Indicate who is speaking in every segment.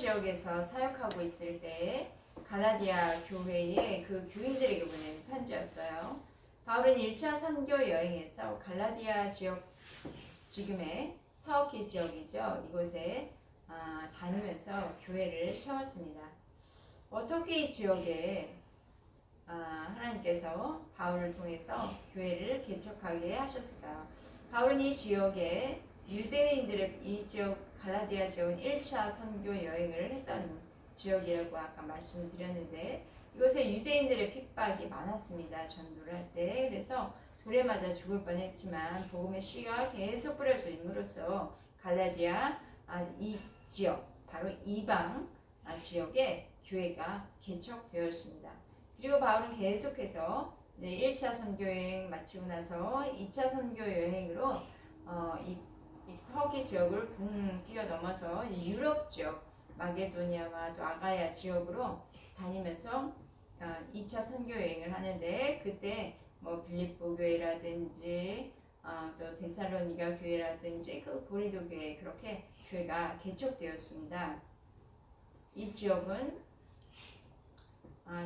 Speaker 1: 지역에서 사역하고 있을 때 갈라디아 교회의 그 교인들에게 보낸 편지였어요. 바울은 1차 선교 여행에서 갈라디아 지역, 지금의 터키 지역이죠. 이곳에 다니면서 교회를 세웠습니다. 어떻게 이 지역에 하나님께서 바울을 통해서 교회를 개척하게 하셨을까요? 바울은 이 지역에 유대인들의 이 지역 갈라디아 지역은 1차 선교 여행을 했던 지역이라고 아까 말씀드렸는데 이곳에 유대인들의 핍박이 많았습니다. 전도를 할 때. 그래서 돌에 맞아 죽을 뻔했지만 복음의 씨가 계속 뿌려져 임으로써 갈라디아 이 지역 바로 이방 지역에 교회가 개척되었습니다. 그리고 바울은 계속해서 1차 선교여행 마치고 나서 2차 선교여행으로 이 터키 지역을 붕 뛰어넘어서 유럽 지역 마게도니아와 또 아가야 지역으로 다니면서 2차 선교여행을 하는데 그때 뭐 빌립보 교회라든지 또 데살로니가 교회라든지 그 고린도 교회 그렇게 교회가 개척되었습니다. 이 지역은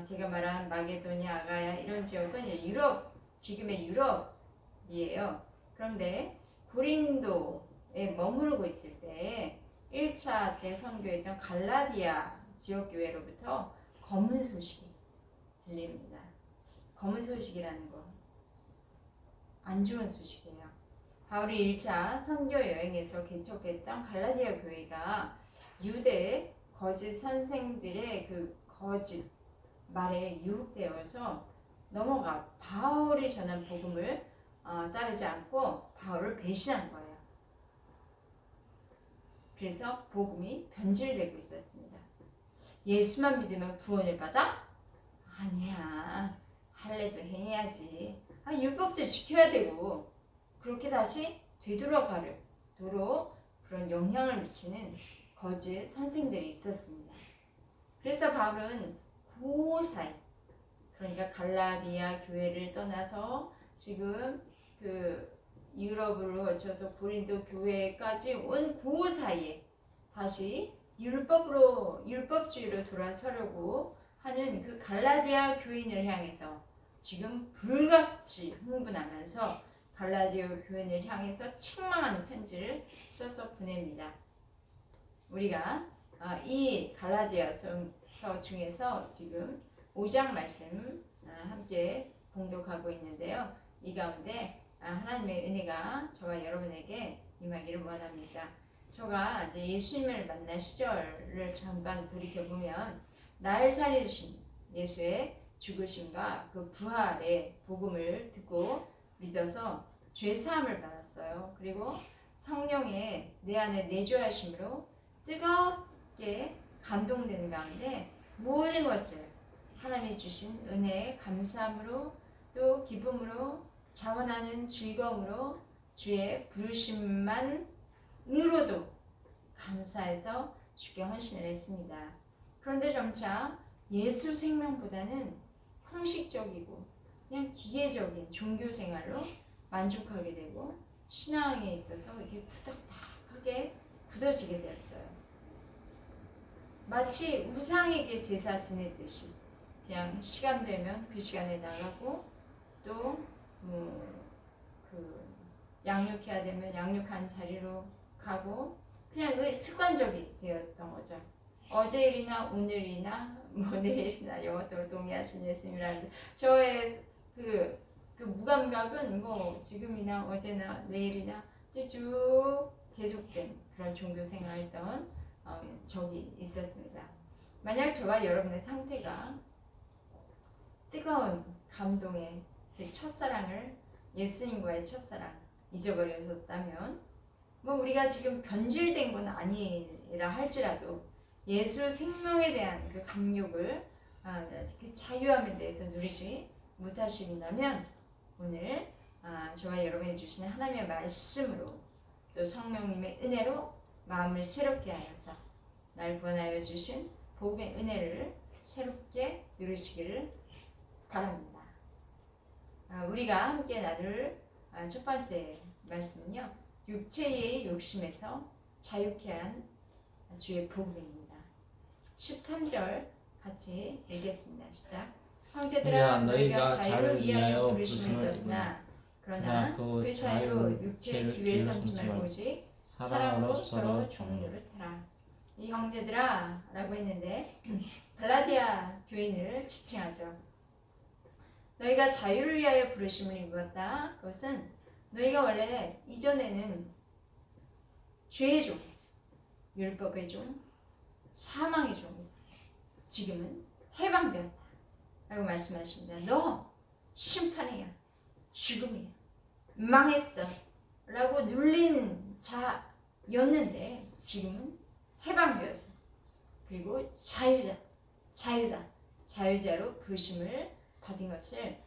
Speaker 1: 제가 말한 마게도니아, 아가야 이런 지역은 이제 유럽, 지금의 유럽이에요. 그런데 고린도에 머무르고 있을 때 1차 때 선교했던 갈라디아 지역교회로부터 검은 소식이 들립니다. 검은 소식이라는 건 안 좋은 소식이에요. 바울이 1차 선교 여행에서 개척했던 갈라디아 교회가 유대 거짓 선생들의 그 거짓 말에 유혹되어서 넘어가 바울이 전한 복음을 따르지 않고 바울을 배신한 거예요. 그래서 복음이 변질되고 있었습니다. 예수만 믿으면 구원을 받아? 아니야. 할례도 해야지. 율법도 지켜야 되고 그렇게 다시 되돌아가도록 그런 영향을 미치는 거짓 선생들이 있었습니다. 그래서 바울은 그 사이 그러니까 갈라디아 교회를 떠나서 지금 그 유럽을 거쳐서 고린도 교회까지 온 그 사이에 다시 율법주의로 돌아서려고 하는 그 갈라디아 교인을 향해서 지금 불같이 흥분하면서 갈라디아 교인을 향해서 책망하는 편지를 써서 보냅니다. 우리가 이 갈라디아서 중에서 지금 5장 말씀 함께 봉독하고 있는데요. 이 가운데 하나님의 은혜가 저와 여러분에게 임하기를 원합니다. 저가 이제 예수님을 만난 시절을 잠깐 돌이켜보면 날 살려주신 예수의 죽으심과 그 부활의 복음을 듣고 믿어서 죄사함을 받았어요. 그리고 성령의 내 안에 내주하심으로 뜨겁게 감동되는 가운데 모든 것을 하나님이 주신 은혜에 감사함으로 또 기쁨으로 자원하는 즐거움으로 주의 부르심만으로도 감사해서 주께 헌신을 했습니다. 그런데 점차 예수 생명보다는 형식적이고 그냥 기계적인 종교 생활로 만족하게 되고 신앙에 있어서 이렇게 후덕하게 굳어지게 되었어요. 마치 우상에게 제사 지내듯이 그냥 시간 되면 그 시간에 나가고 또 그 양육해야 되면 양육한 자리로 가고 그냥 습관적이 되었던 거죠. 어제 일이나 오늘이나 뭐 내일이나 영어도로 동의하신 예수님이라는데 저의 그 무감각은 뭐 지금이나 어제나 내일이나 쭉 계속된 그런 종교 생활했던 적이 있었습니다. 만약 저와 여러분의 상태가 뜨거운 감동의 그 첫사랑을 예수님과의 첫사랑 잊어버렸다면 뭐 우리가 지금 변질된 건 아니라 할지라도 예수 생명에 대한 그 감격을 그 자유함에 대해서 누리지 못하신다면 오늘 저와 여러분이 주시는 하나님의 말씀으로 또 성령님의 은혜로 마음을 새롭게 하여서 날 구원하여 주신 복음의 은혜를 새롭게 누리시기를 바랍니다. 우리가 함께 나눌 첫 번째 말씀은요. 육체의 욕심에서 자유케 한 주의 복음입니다. 13절 같이 읽겠습니다. 시작.
Speaker 2: 그러나
Speaker 1: 형제들아
Speaker 2: 너희가
Speaker 1: 너희가 자유를 위하여 부르심을
Speaker 2: 부르심을
Speaker 1: 입었으나 그러나
Speaker 2: 그
Speaker 1: 그 자유로 육체의 기회를 삼지 말고 오직 사랑으로 서로 종을 노릇하라. 이 형제들아 라고 했는데 갈라디아 교인을 지칭하죠. 너희가 자유를 위하여 부르심을 입었다. 그것은 너희가 원래 이전에는 죄의 종, 율법의 종, 사망의 종이었어. 지금은 해방되었다 라고 말씀하십니다. 너 심판이야, 죽음이야, 망했어 라고 눌린 자였는데 지금은 해방되었어. 그리고 자유다, 자유자로 부르심을 받은 것을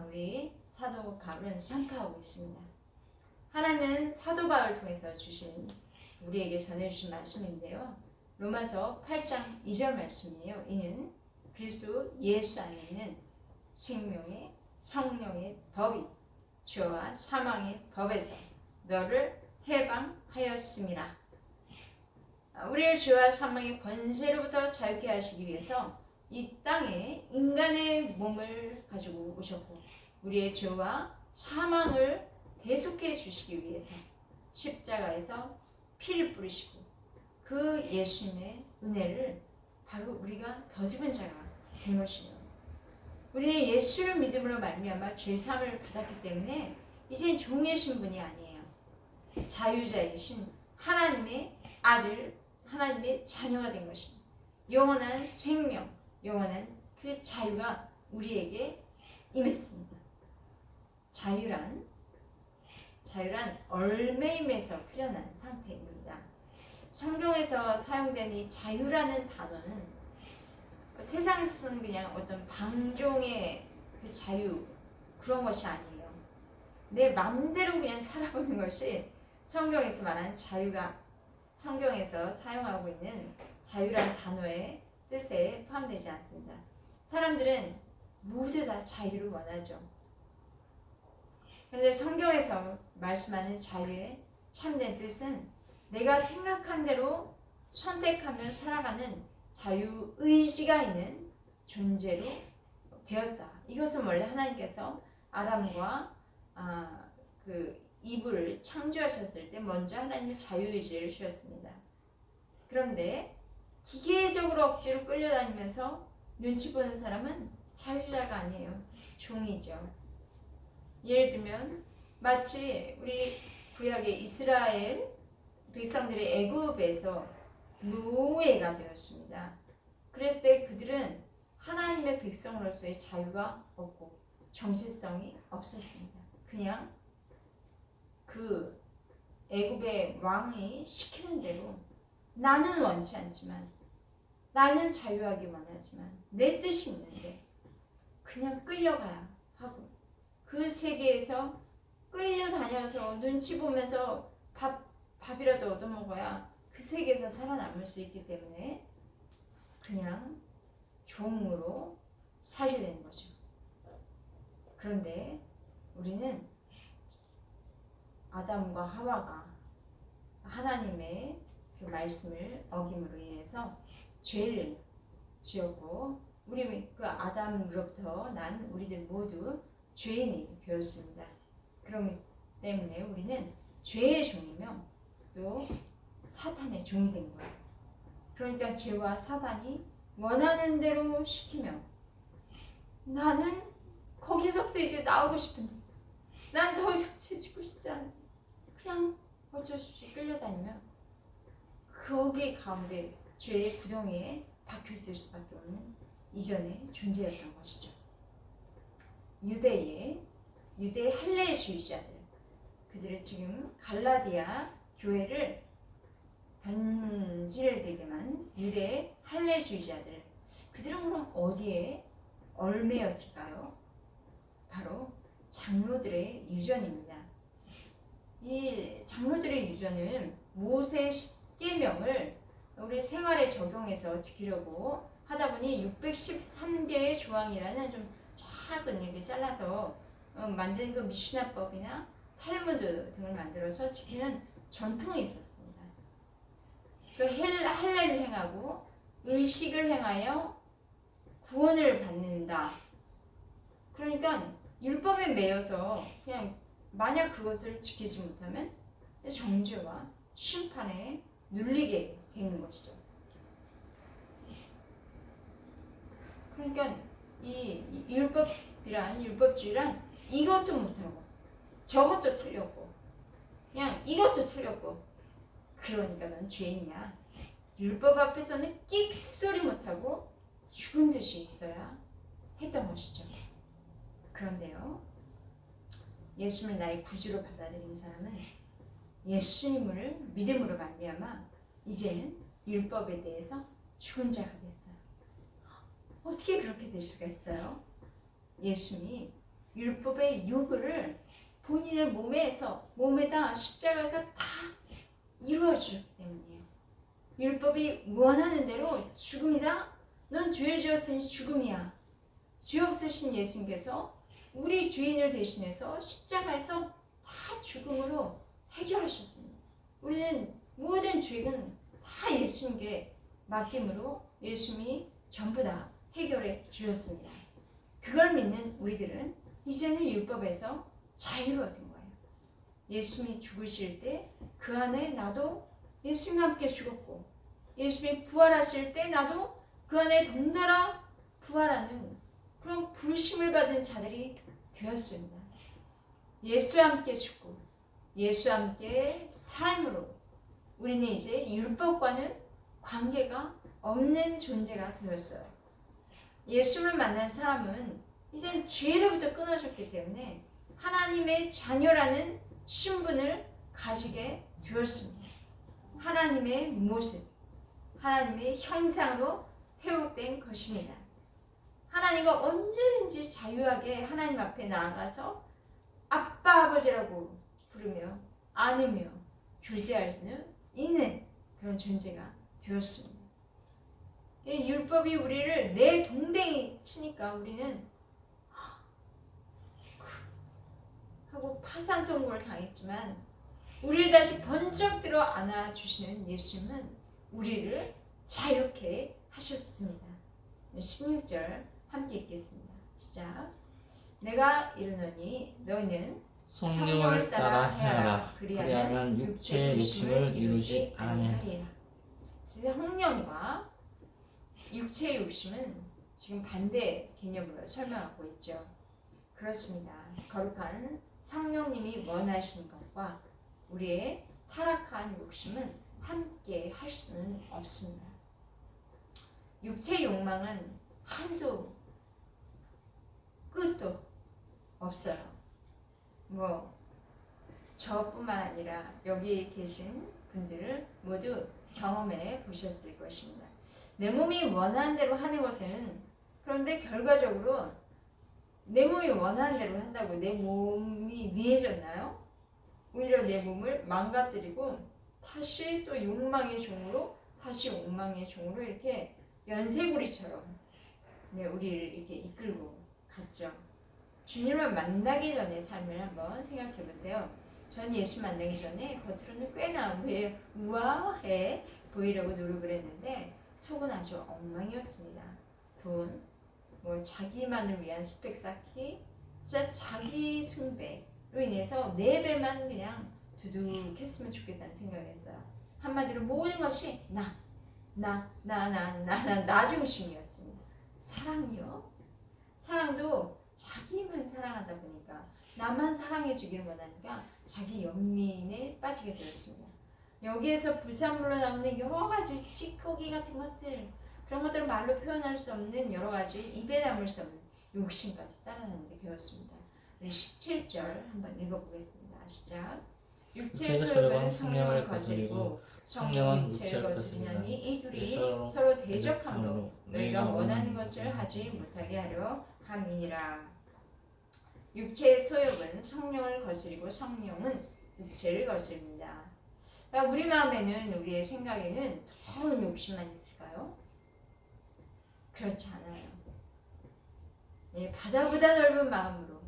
Speaker 1: 우리 사도 바울은 선포하고 있습니다. 하나님은 사도 바울을 통해서 주신 우리에게 전해주신 말씀인데요. 로마서 8장 2절 말씀이에요. 이는 그리스도 예수 안에 있는 생명의 성령의 법이 죄와 사망의 법에서 너를 해방하였음이라. 우리를 죄와 사망의 권세로부터 자유케 하시기 위해서 이 땅에 인간의 몸을 가지고 오셨고 우리의 죄와 사망을 대속해 주시기 위해서 십자가에서 피를 뿌리시고 그 예수님의 은혜를 바로 우리가 덧입은 자가 된 것이며 우리의 예수를 믿음으로 말미암아 죄사함을 받았기 때문에 이제 종의 신분이 아니에요. 자유자이신 하나님의 아들, 하나님의 자녀가 된 것입니다. 영원한 생명, 영원한 그 자유가 우리에게 임했습니다. 자유란 얼매임에서 풀려난 상태입니다. 성경에서 사용된 이 자유라는 단어는 세상에서 쓰는 그냥 어떤 방종의 그 자유 그런 것이 아니에요. 내 마음대로 그냥 살아보는 것이 성경에서 말하는 자유가 성경에서 사용하고 있는 자유라는 단어의 뜻에 포함되지 않습니다. 사람들은 모두 다 자유를 원하죠. 그런데 성경에서 말씀하는 자유의 참된 뜻은 내가 생각한 대로 선택하며 살아가는 자유의지가 있는 존재로 되었다. 이것은 원래 하나님께서 아담과 그 이브를 창조하셨을 때 먼저 하나님의 자유의지를 주셨습니다. 그런데 기계적으로 억지로 끌려다니면서 눈치 보는 사람은 자유자가 아니에요. 종이죠. 예를 들면 마치 우리 구약의 이스라엘 백성들이 애굽에서 노예가 되었습니다. 그랬을 때 그들은 하나님의 백성으로서의 자유가 없고 정체성이 없었습니다. 그냥 그 애굽의 왕이 시키는 대로 나는 원치 않지만 나는 자유하기 원하지만 내 뜻이 있는데 그냥 끌려가야 하고 그 세계에서 끌려다녀서 눈치 보면서 밥이라도 얻어먹어야 그 세계에서 살아남을 수 있기 때문에 그냥 종으로 살게 되는 거죠. 그런데 우리는 아담과 하와가 하나님의 그 말씀을 어김으로 인해서 죄를 지었고 우리 그 아담으로부터 난 우리들 모두 죄인이 되었습니다. 그렇기 때문에 우리는 죄의 종이며 또 사탄의 종이 된 거예요. 그러니까 죄와 사탄이 원하는 대로 시키며 나는 거기서부터 이제 나오고 싶은데 난 더 이상 죄 짓고 싶지 않아. 그냥 어쩔 수 없이 끌려다니면 거기 가운데 죄의 구덩이에 박혀있을 수밖에 없는 이전의 존재였던 것이죠. 유대 할례주의자들 그들은 지금 갈라디아 교회를 변질되게만 유대 할례주의자들 그들은 그럼 어디에 얽매였을까요? 바로 장로들의 유전입니다. 이 장로들의 유전은 모세 10계명을 우리 생활에 적용해서 지키려고 하다 보니 613개의 조항이라는 좀 작은 이렇게 잘라서 만든 그 미슈나법이나 탈무드 등을 만들어서 지키는 전통이 있었습니다. 그 할례를 행하고 의식을 행하여 구원을 받는다. 그러니까 율법에 매여서 그냥 만약 그것을 지키지 못하면 정죄와 심판에 눌리게 되는 것이죠. 그러니까 이 율법주의란 이것도 못하고 저것도 틀렸고 그냥 이것도 틀렸고 그러니까 넌 죄인이야. 율법 앞에서는 끽소리 못하고 죽은 듯이 있어야 했던 것이죠. 그런데요, 예수님을 나의 구주로 받아들인 사람은 예수님을 믿음으로 말미암아 이제는 율법에 대해서 죽은 자가 됐어요. 어떻게 그렇게 될 수가 있어요? 예수님이 율법의 요구를 본인의 몸에다 십자가에서 다 이루어 주셨기 때문이에요. 율법이 원하는 대로 죽음이다. 넌 죄를 지었으니 죽음이야. 죄 없으신 예수님께서 우리 죄인을 대신해서 십자가에서 다 죽음으로 해결하셨습니다. 우리는 모든 죄는 다 예수님께 맡김으로 예수님이 전부 다 해결해 주셨습니다. 그걸 믿는 우리들은 이제는 율법에서 자유를 얻은 거예요. 예수님이 죽으실 때 그 안에 나도 예수님과 함께 죽었고, 예수님이 부활하실 때 나도 그 안에 동달아 부활하는 그런 부르심을 받은 자들이 되었습니다. 예수와 함께 죽고 예수와 함께 삶으로 우리는 이제 율법과는 관계가 없는 존재가 되었어요. 예수를 만난 사람은 이제 죄로부터 끊어졌기 때문에 하나님의 자녀라는 신분을 가지게 되었습니다. 하나님의 모습, 하나님의 형상으로 회복된 것입니다. 하나님과 언제든지 자유하게 하나님 앞에 나아가서 아빠 아버지라고 부르며 안으며 교제할 수 있는 그런 존재가 되었습니다. 이 율법이 우리를 내 동댕이 치니까 우리는 하고 파산 선고를 당했지만 우리를 다시 번쩍 들어 안아주시는 예수님은 우리를 자유케 하셨습니다. 16절 함께 읽겠습니다. 시작. 내가 이르노니 너희는
Speaker 2: 성령을 따라 행하라. 그리하면 육체의 욕심을 이루지 아니하리라.
Speaker 1: 성령과 육체의 욕심은 지금 반대 개념으로 설명하고 있죠. 그렇습니다. 거룩한 성령님이 원하시는 것과 우리의 타락한 욕심은 함께 할 수는 없습니다. 육체의 욕망은 한도 끝도 없어요. 저뿐만 아니라 여기 계신 분들을 모두 경험해 보셨을 것입니다. 내 몸이 원하는 대로 하는 것은 그런데 결과적으로 내 몸이 원하는 대로 한다고 내 몸이 위해졌나요? 오히려 내 몸을 망가뜨리고 다시 또 욕망의 종으로 다시 욕망의 종으로 이렇게 연쇄고리처럼 우리를 이렇게 이끌고 갔죠. 주님을 만나기 전에 삶을 한번 생각해 보세요. 전 예수 만나기 전에 겉으로는 꽤나 우아해 보이려고 노력을 했는데 속은 아주 엉망이었습니다. 돈, 자기만을 위한 스펙 쌓기, 진짜 자기 숭배로 인해서 내 배만 그냥 두둑했으면 좋겠다는 생각을 했어요. 한마디로 모든 것이 나 중심이었습니다. 사랑이요. 사랑도 자기만 사랑하다 보니까 나만 사랑해 주기를 원하니까 자기 연민에 빠지게 되었습니다. 여기에서 불상물로 나오는 여러 가지 찌꺼기 같은 것들, 그런 것들을 말로 표현할 수 없는 여러 가지 입에 담을 수 없는 욕심까지 따라다니게 되었습니다. 17절 한번 읽어보겠습니다. 시작. 육체의 소욕은 성령을 거스리고 성령은 육체를 거스리나니 이 둘이 서로 대적함으로 너희가 원하는 것을 하지 못하게 하려 함이니라. 육체의 소욕은 성령을 거스리고 성령은 육체를 거스립니다. 그러니까 우리 마음에는, 우리의 생각에는 더운 욕심만 있을까요? 그렇지 않아요. 바다보다 넓은 마음으로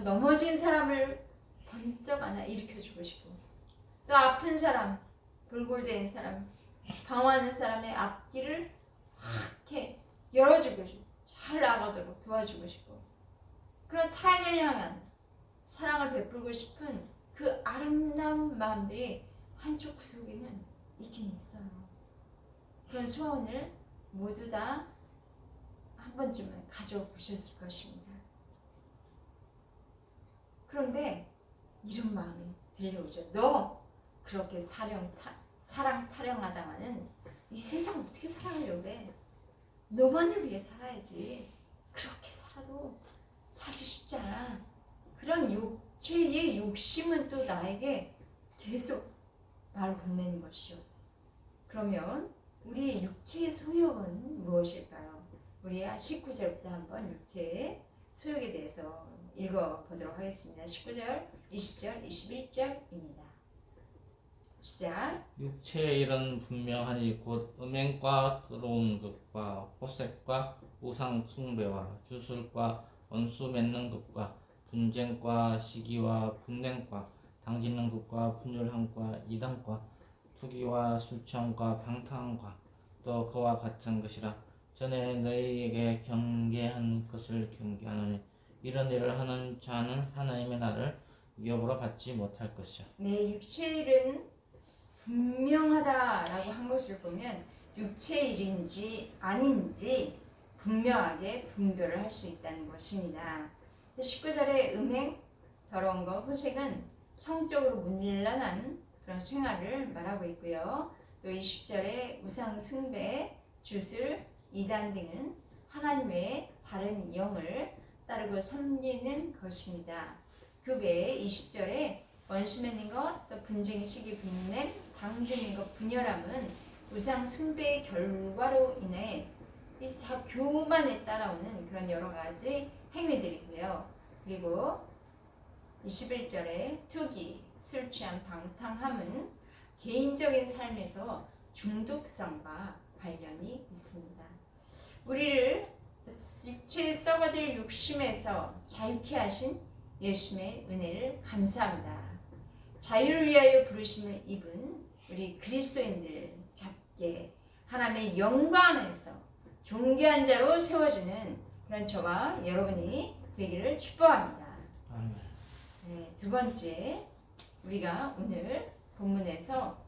Speaker 1: 넘어진 사람을 번쩍 안아 일으켜주고 싶고, 또 아픈 사람, 돌골된 사람 방황하는 사람의 앞길을 이렇게 열어주고 싶고 잘 나가도록 도와주고 싶고 그런 타인을 향한 사랑을 베풀고 싶은 그 아름다운 마음들이 한쪽 구석에는 있긴 있어요. 그런 소원을 모두 다 한 번쯤은 가져보셨을 것입니다. 그런데 이런 마음이 들려오죠. 너 그렇게 사랑 타령하다가는 이 세상 어떻게 살아가려고 해? 너만을 위해 살아야지. 그렇게 살아도 살기 쉽지 않아. 그런 육체의 욕심은 또 나에게 계속 말을 건네는 것이요. 그러면 우리의 육체의 소욕은 무엇일까요? 우리 19절부터 한번 육체의 소욕에 대해서 읽어보도록 하겠습니다. 19절, 20절, 21절입니다. 시작.
Speaker 2: 육체의 일은 분명하니 곧 음행과 더러운 것과 호색과 우상 숭배와 주술과 원수 맺는 것과 분쟁과 시기와 분냉과 당짓는 것과 분열함과 이단과 투기와 술취함과 방탕함과 또 그와 같은 것이라. 전에 너희에게 경계한 것을 경계하노니 이런 일을 하는 자는 하나님의 날을 위협으로 받지 못할 것이야.
Speaker 1: 네, 육체의 일은 분명하다라고 한 것을 보면 육체의 일인지 아닌지 분명하게 분별을 할 수 있다는 것입니다. 19절에 음행, 더러운 것, 호색은 성적으로 문란한 그런 생활을 말하고 있고요. 또 20절에 우상 숭배, 주술, 이단 등은 하나님 외에 다른 영을 따르고 섬기는 것입니다. 그 외에 20절에 원수 맺는 것, 또 분쟁, 시기, 분냄, 당짓는 것, 분열함은 우상 숭배의 결과로 인해 이 교만에 따라오는 그런 여러 가지 행위들이고요. 그리고 21절에 투기, 술 취한 방탕함은 개인적인 삶에서 중독성과 관련이 있습니다. 우리를 육체에 썩어질 욕심에서 자유케 하신 예수님의 은혜를 감사합니다. 자유를 위하여 부르심을 입은 우리 그리스도인들답게 하나님의 영광 안에서 존귀한 자로 세워지는 그런 저와 여러분이 되기를 축복합니다.
Speaker 2: 아멘.
Speaker 1: 네, 두 번째 우리가 오늘 본문에서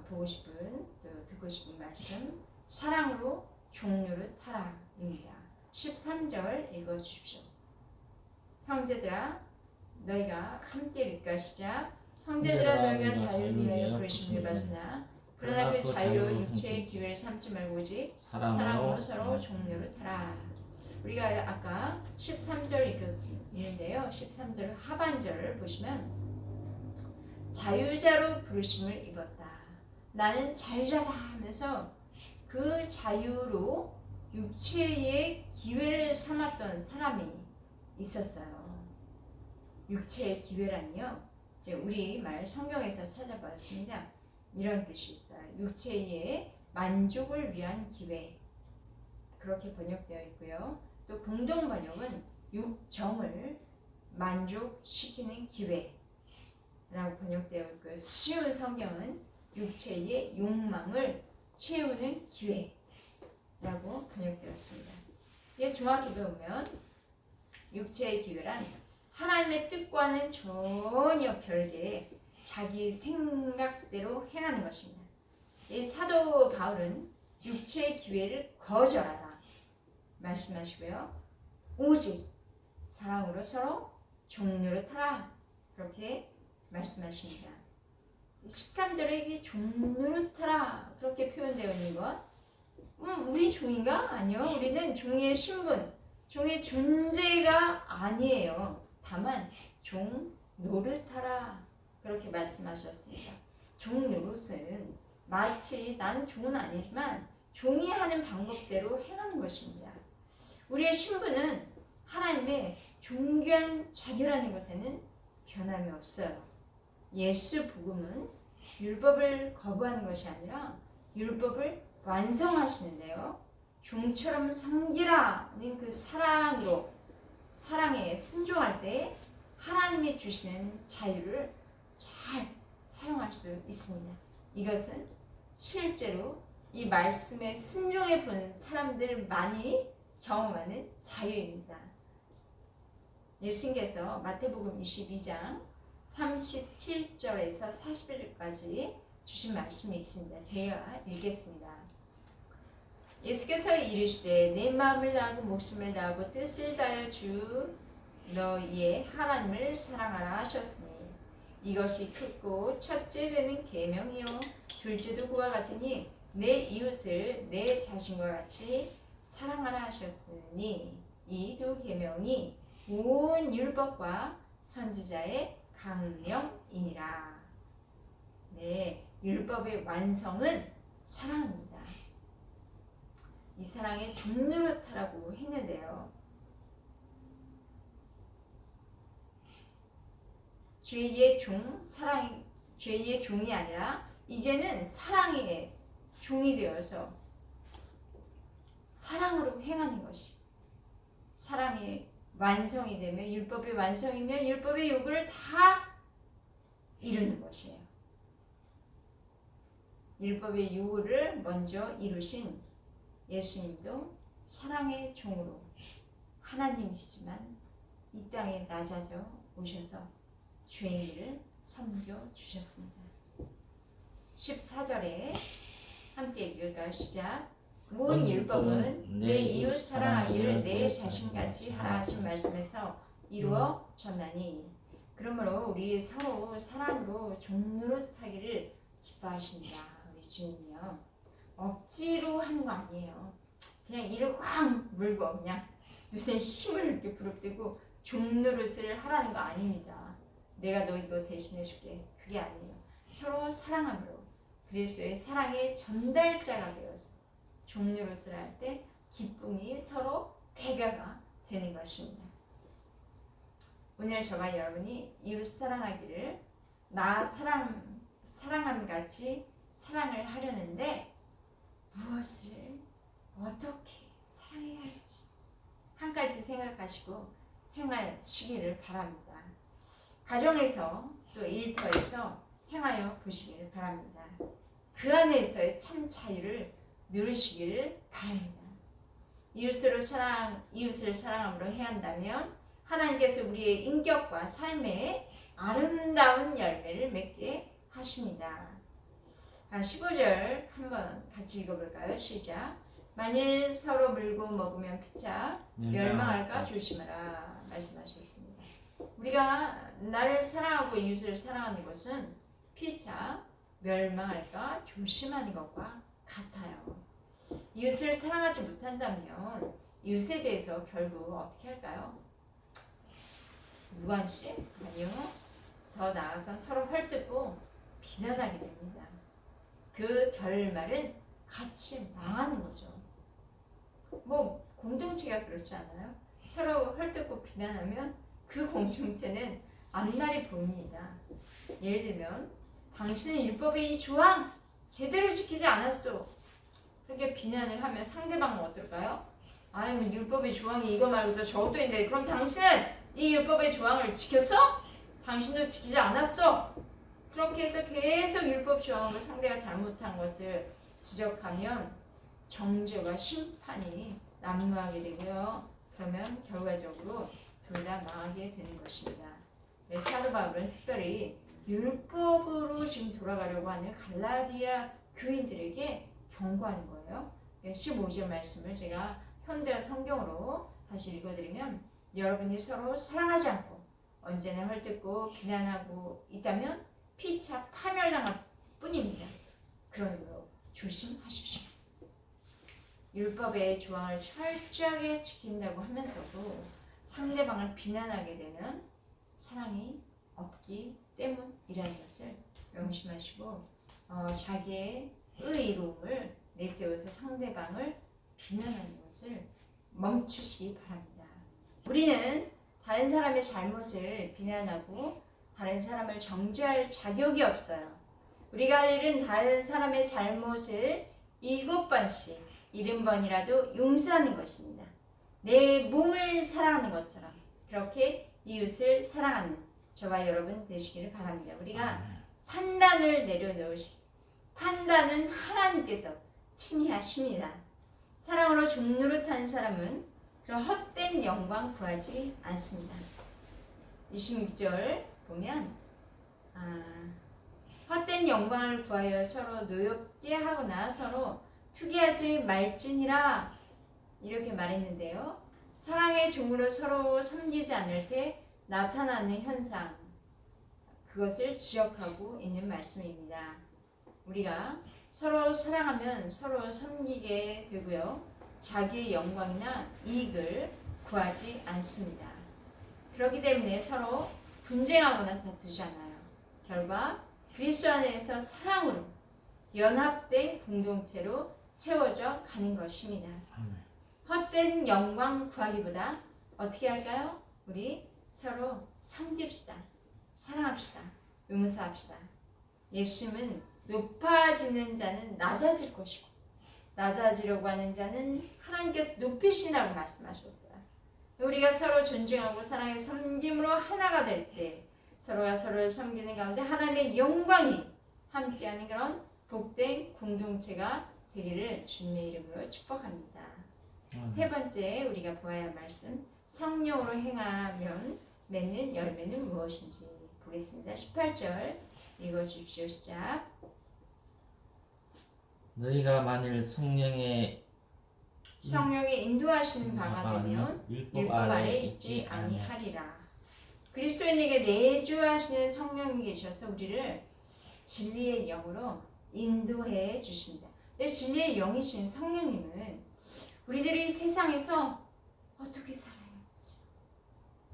Speaker 1: 보고 싶은 또 듣고 싶은 말씀 사랑으로 종류를 타라입니다. 13절 읽어주십시오. 형제들아 너희가 함께 읽까 시작. 형제들아 너희가 자유를 위하여 부르심을 받으나 그러나 그 자유로 육체의 기회를 삼지 말고 오직 사랑으로 서로 종류를 타라. 우리가 아까 13절 읽었는데요. 13절 하반절을 보시면 자유자로 부르심을 입었다. 나는 자유자다 하면서 그 자유로 육체의 기회를 삼았던 사람이 있었어요. 육체의 기회란요. 이제 우리 말 성경에서 찾아봤습니다. 이런 뜻이 있어요. 육체의 만족을 위한 기회. 그렇게 번역되어 있고요. 또 공동 번역은 육정을 만족시키는 기회라고 번역되어 있고요. 쉬운 성경은 육체의 욕망을 채우는 기회라고 번역되었습니다. 이게 정확히 보면 육체의 기회란 하나님의 뜻과는 전혀 별개의 자기 생각대로 행하는 것입니다. 이 사도 바울은 육체의 기회를 거절하라 말씀하시고요. 오직 사랑으로 서로 종류를 타라 그렇게 말씀하십니다. 13절에 이게 종류를 타라 그렇게 표현되어 있는 것 우린 종인가? 아니요. 우리는 종의 신분, 종의 존재가 아니에요. 다만 종 노릇하라 그렇게 말씀하셨습니다. 종 노릇은 마치 나는 종은 아니지만 종이 하는 방법대로 행하는 것입니다. 우리의 신분은 하나님의 존귀한 자녀라는 것에는 변함이 없어요. 예수 복음은 율법을 거부하는 것이 아니라 율법을 완성하시는데요. 종처럼 섬기라는 그 사랑으로 사랑에 순종할 때 하나님이 주시는 자유를 잘 사용할 수 있습니다. 이것은 실제로 이 말씀에 순종해 본 사람들만이 경험하는 자유입니다. 예수님께서 마태복음 22장 37절에서 41절까지 주신 말씀이 있습니다. 제가 읽겠습니다. 예수께서 이르시되 내 마음을 다하고 목숨을 다하고 뜻을 다하여 주 너희의 하나님을 사랑하라 하셨으니 이것이 크고 첫째 되는 계명이요 둘째도 그와 같으니 내 이웃을 내 자신과 같이 사랑하라 하셨으니 이 두 계명이 온 율법과 선지자의 강령이니라. 네, 율법의 완성은 사랑입니다. 이 사랑의 종노릇하라고 했는데요. 죄의 종이 아니라 이제는 사랑의 종이 되어서 사랑으로 행하는 것이 사랑의 완성이 되면 율법의 완성이면 율법의 요구를 다 이루는 것이에요. 율법의 요구를 먼저 이루신 예수님도 사랑의 종으로 하나님이시지만 이 땅에 낮아져 오셔서 죄인들을 섬겨 주셨습니다. 14절에 함께 읽을까요? 시작. 온 율법은 내 이웃 사랑하기를 내 자신같이 하라 하신 말씀에서 이루어졌나니 그러므로 우리 서로 사랑으로 종노릇하기를 기뻐하십니다. 우리 주님이요. 억지로 하는 거 아니에요. 그냥 이를 확 물고 그냥 눈에 힘을 이렇게 부릅뜨고 종노릇을 하라는 거 아닙니다. 내가 너 이거 대신해 줄게. 그게 아니에요. 서로 사랑함으로 그리스도의 사랑의 전달자가 되어서 종노릇을 할 때 기쁨이 서로 배가가 되는 것입니다. 오늘 저와 여러분이 이웃 사랑하기를 나 사랑함 같이 사랑을 하려는데 무엇을 어떻게 사랑해야 할지 한 가지 생각하시고 행하시기를 바랍니다. 가정에서 또 일터에서 행하여 보시기를 바랍니다. 그 안에서의 참 자유를 누리시기를 바랍니다. 이웃을 사랑함으로 해야 한다면 하나님께서 우리의 인격과 삶에 아름다운 열매를 맺게 하십니다. 15절 한번 같이 읽어볼까요? 시작. 만일 서로 물고 먹으면 피차 멸망할까 조심하라 말씀하셨습니다. 우리가 나를 사랑하고 이웃을 사랑하는 것은 피차 멸망할까 조심하는 것과 같아요. 이웃을 사랑하지 못한다면 이웃에 대해서 결국 어떻게 할까요? 무관심? 아니요. 더 나아가서 서로 헐뜯고 비난하게 됩니다. 그 결말은 같이 망하는 거죠. 뭐 공동체가 그렇지 않아요? 서로 헐뜯고 비난하면 그 공동체는 앞날이 보입니다. 예를 들면 당신은 율법의 이 조항 제대로 지키지 않았어. 그렇게 비난을 하면 상대방은 어떨까요? 아니면 율법의 조항이 이거 말고도 저것도 있는데 그럼 당신은 이 율법의 조항을 지켰어? 당신도 지키지 않았어. 그렇게 해서 계속 율법 조항으로 상대가 잘못한 것을 지적하면 정죄와 심판이 난무하게 되고요. 그러면 결과적으로 둘 다 망하게 되는 것입니다. 사도 바울은 특별히 율법으로 지금 돌아가려고 하는 갈라디아 교인들에게 경고하는 거예요. 15절 말씀을 제가 현대 성경으로 다시 읽어드리면 여러분이 서로 사랑하지 않고 언제나 헐뜯고 비난하고 있다면 피차 파멸당할 뿐입니다. 그러므로 조심하십시오. 율법의 조항을 철저하게 지킨다고 하면서도 상대방을 비난하게 되면 사랑이 없기 때문이라는 것을 명심하시고 자기의 의로움을 내세워서 상대방을 비난하는 것을 멈추시기 바랍니다. 우리는 다른 사람의 잘못을 비난하고 다른 사람을 정죄할 자격이 없어요. 우리가 할 일은 다른 사람의 잘못을 7번씩 70번이라도 용서하는 것입니다. 내 몸을 사랑하는 것처럼 그렇게 이웃을 사랑하는 저와 여러분 되시기를 바랍니다. 우리가 판단을 판단은 하나님께서 친히 하십니다. 사랑으로 종노릇하는 사람은 그런 헛된 영광 구하지 않습니다. 26절 보면 헛된 영광을 구하여 서로 노엽게 하거나 서로 투기하지 말지니라 이렇게 말했는데요. 사랑의 종으로 서로 섬기지 않을 때 나타나는 현상, 그것을 지적하고 있는 말씀입니다. 우리가 서로 사랑하면 서로 섬기게 되고요. 자기의 영광이나 이익을 구하지 않습니다. 그렇기 때문에 서로 분쟁하거나 다투지 않아요. 결과 그리스도 안에서 사랑으로 연합된 공동체로 세워져 가는 것입니다. 헛된 영광 구하기보다 어떻게 할까요? 우리 서로 섬깁시다. 사랑합시다. 용서합시다. 예수님은 높아지는 자는 낮아질 것이고 낮아지려고 하는 자는 하나님께서 높이신다고 말씀하셨어요. 우리가 서로 존중하고 사랑의 섬김으로 하나가 될 때 서로가 서로를 섬기는 가운데 하나님의 영광이 함께하는 그런 복된 공동체가 되기를 주님의 이름으로 축복합니다. 세 번째 우리가 보아야 할 말씀, 성령으로 행하면 맺는 열매는 무엇인지 보겠습니다. 18절 읽어주십시오. 시작.
Speaker 2: 너희가 만일 성령의
Speaker 1: 인도하시는 바가 되면 율법 아래 있지 아니하리라. 그리스도인에게 내주하시는 성령이 계셔서 우리를 진리의 영으로 인도해 주십니다. 근데 진리의 영이신 성령님은 우리들이 세상에서 어떻게 살아야지,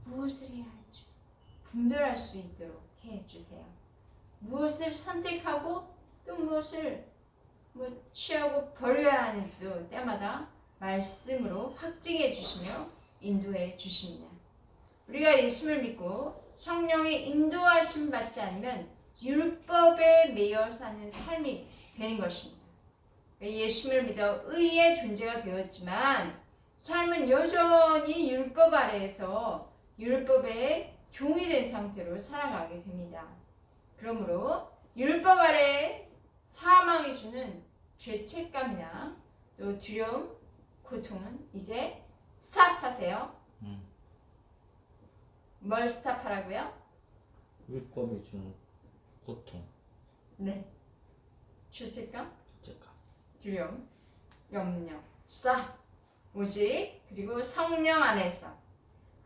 Speaker 1: 무엇을 해야 할지 분별할 수 있도록 해주세요. 무엇을 선택하고 또 무엇을 취하고 버려야 하는지도 때마다 말씀으로 확증해 주시며 인도해 주십니다. 우리가 예수를 믿고 성령의 인도하심 받지 않으면 율법에 매여 사는 삶이 되는 것입니다. 예수를 믿어 의의 존재가 되었지만 삶은 여전히 율법 아래에서 율법의 종이 된 상태로 살아가게 됩니다. 그러므로 율법 아래 사망이 주는 죄책감이나 또 두려움, 고통은 이제 스탑하세요. 뭘 스탑하라고요?
Speaker 2: 율법이 주는 고통,
Speaker 1: 네. 죄책감,
Speaker 2: 죄책감,
Speaker 1: 두려움, 염려, 스탑. 오직 그리고 성령 안에서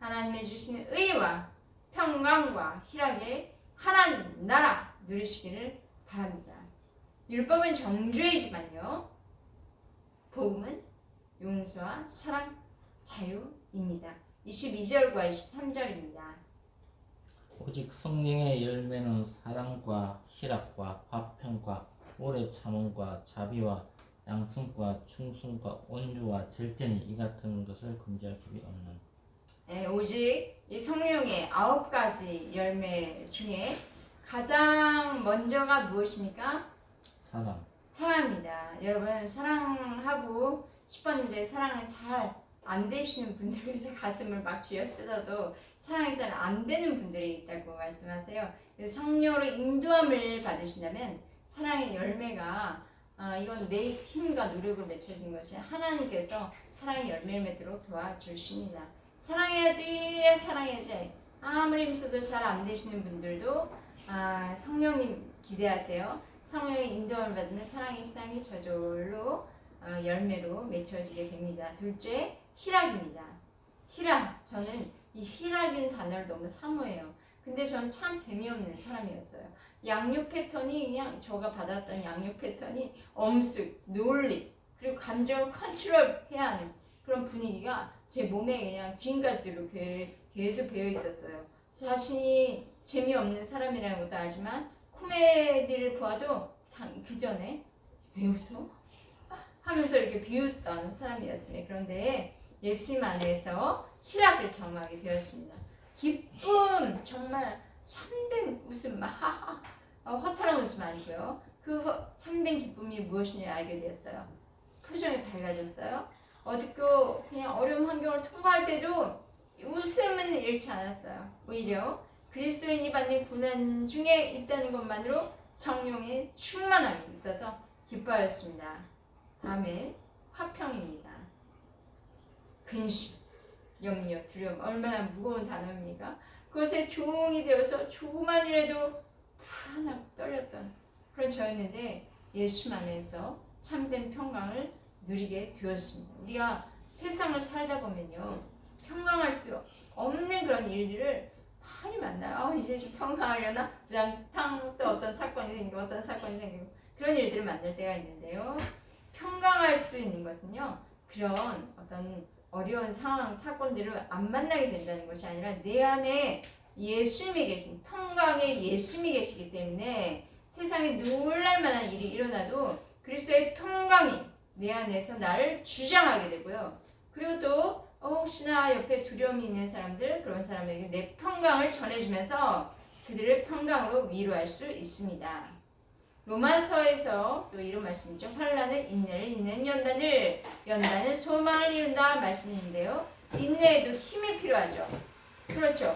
Speaker 1: 하나님의 주시는 의와 평강과 희락의 하나님 나라 누리시기를 바랍니다. 율법은 정죄이지만요, 복음은 용서와 사랑, 자유입니다. 22절과 23절입니다.
Speaker 2: 오직 성령의 열매는 사랑과 희락과 화평과 오래 참음과 자비와 양승과 충성과 온유와 절제니 이 같은 것을 금지할 법이 없는.
Speaker 1: 네, 오직 이 성령의 9가지 열매 중에 가장 먼저가 무엇입니까? 사랑입니다. 여러분 사랑하고 싶었는데 사랑은 잘 안 되시는 분들에서 가슴을 막 쥐어뜯어도 사랑이 잘 안 되는 분들이 있다고 말씀하세요. 성령으로 인도함을 받으신다면 사랑의 열매가 이건 내 힘과 노력으로 맺혀진 것이 하나님께서 사랑의 열매를 맺도록 도와주십니다. 사랑해야지 아무리 힘써도 잘 안 되시는 분들도 성령님 기대하세요. 성령의 인도함을 받으면 사랑의 씨앗이 저절로 열매로 맺혀지게 됩니다. 둘째, 희락입니다. 희락, 저는 이 희락인 단어를 너무 사모해요. 근데 전 참 재미없는 사람이었어요. 양육 패턴이 그냥 제가 받았던 양육 패턴이 엄숙, 논리, 그리고 감정을 컨트롤해야 하는 그런 분위기가 제 몸에 그냥 지금까지로 계속 배어 있었어요. 자신이 재미없는 사람이라는 것도 알지만 코미디를 보아도 그 전에 왜 웃어? 하면서 이렇게 비웃던 사람이었습니다. 그런데 예수님 안에서 희락을 경험하게 되었습니다. 기쁨, 정말 참된 웃음, 허탈한 웃음 아니고요. 그 참된 기쁨이 무엇인지 알게 되었어요. 표정이 밝아졌어요. 어둡고 그냥 어려운 환경을 통과할 때도 웃음은 잃지 않았어요. 오히려 그리스도인이 받는 고난 중에 있다는 것만으로 성령의 충만함이 있어서 기뻐하였습니다. 다음에 화평입니다. 근심, 염려, 두려움 얼마나 무거운 단어입니까? 그것에 종이 되어서 조그만이라도 불안하고 떨렸던 그런 저였는데 예수 안에서 참된 평강을 누리게 되었습니다. 우리가 세상을 살다 보면요 평강할 수 없는 그런 일들을 많이 만나요. 이제 좀 평강하려나? 그다음 또 어떤 사건이 생기고 그런 일들을 만날 때가 있는데요. 평강할 수 있는 것은요 그런 어떤 어려운 상황, 사건들을 안 만나게 된다는 것이 아니라 내 안에 예수님이 계신 평강의 예수님이 계시기 때문에 세상에 놀랄만한 일이 일어나도 그리스도의 평강이 내 안에서 나를 주장하게 되고요. 그리고 또 혹시나 옆에 두려움이 있는 사람들 그런 사람에게 내 평강을 전해주면서 그들을 평강으로 위로할 수 있습니다. 로마서에서 또 이런 말씀이죠. 환난은 인내를 이는 연단은 소망을 이룬다 말씀인데요. 인내에도 힘이 필요하죠. 그렇죠.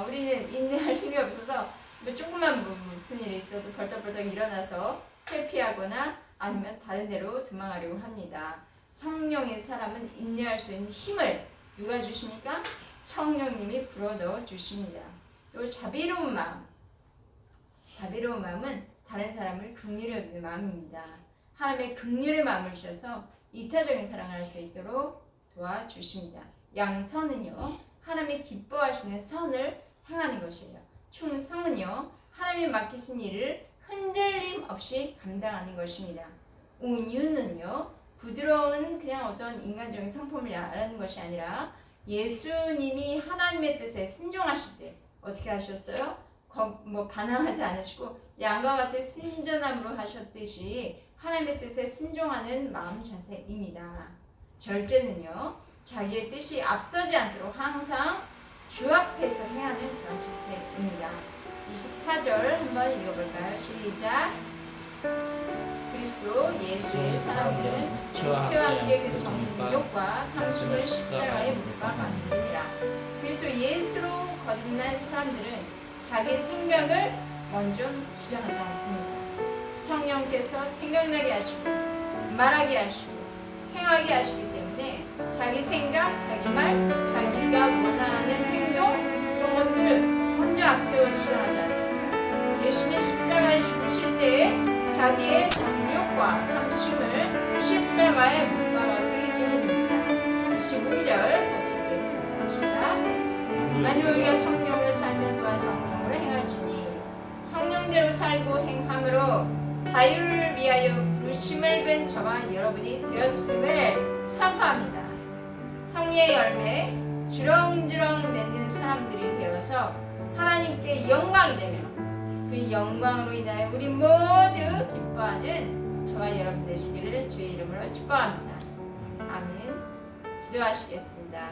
Speaker 1: 우리는 인내할 힘이 없어서 조금만 무슨 일이 있어도 벌떡벌떡 일어나서 회피하거나 아니면 다른 데로 도망가려고 합니다. 성령의 사람은 인내할 수 있는 힘을 누가 주십니까? 성령님이 불어넣어 주십니다. 또 자비로운 마음은 다른 사람을 긍휼히 여기는 마음입니다. 하나님의 긍휼의 마음을 주셔서 이타적인 사랑을 할 수 있도록 도와주십니다. 양선은요 하나님이 기뻐하시는 선을 행하는 것이에요. 충성은요 하나님이 맡기신 일을 흔들림 없이 감당하는 것입니다. 온유는요 부드러운 그냥 어떤 인간적인 성품을 말하는 것이 아니라 예수님이 하나님의 뜻에 순종하실 때 어떻게 하셨어요? 반항하지 않으시고 양과 같이 순전함으로 하셨듯이 하나님의 뜻에 순종하는 마음 자세입니다. 절제는요 자기의 뜻이 앞서지 않도록 항상 주 앞에서 행하는 그런 자세입니다. 24절 한번 읽어볼까요? 시작. 그리스도 예수의 사람들은 육체와 함께 그 정욕과 탐심을 십자가에 못 박았느니라. 그리스도 예수로 거듭난 사람들은 자기 생각을 먼저 주장하지 않습니다. 성령께서 생각나게 하시고 말하게 하시고 행하게 하시기 때문에 자기 생각, 자기 말, 자기가 원하는 행동 그런 것을 먼저 앞세워 주장하지 않습니다. 예수님의 십자가에 죽으실 때에 자기의 정욕과 탐심을 십자가에 못 박았기 때문입니다. 25절 같이 읽겠습니다. 시작. 만일 우리가 성령으로 살면 또한 성령으로 행할지니 성령대로 살고 행함으로 자유를 위하여 부르심을 입은 저와 여러분이 되었음을 선포합니다. 성리의 열매 주렁주렁 맺는 사람들이 되어서 하나님께 영광이 되며 그 영광으로 인하여 우리 모두 기뻐하는 저와 여러분 되시기를 주의 이름으로 축복합니다. 아멘. 기도하시겠습니다.